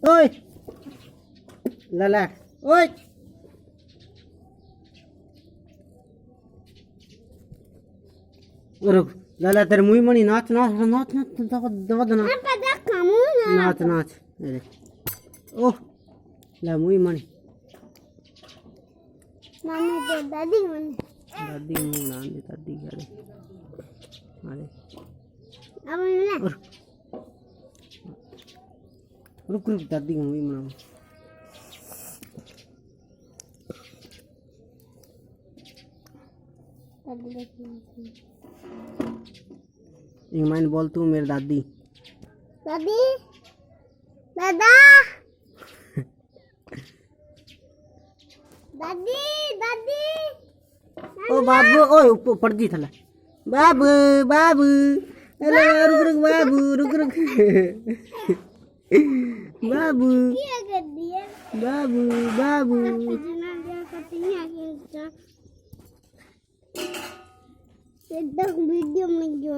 ओए लाला ओए रुक लाला तेरे मुंह मणि नाच नाच नाच नाच दवा दना नाच नाच अरे ओह ला मुंह मणि मामा तो दादी मने दादी मुंह नाम दे दादी अरे अरे अब ना रुक रुक दादी का मुंह मना एक माइन बोल तू मेरी दादी दादी दादा दादी दादी ओ बाबू ओ ऊपर पड़ दी थला बाबू बाबू अरे रुक रुक बाबू रुक रुक बाबू क्या कर दिया बाबू बाबू जना क्या करती है आगे एकदम वीडियो में जो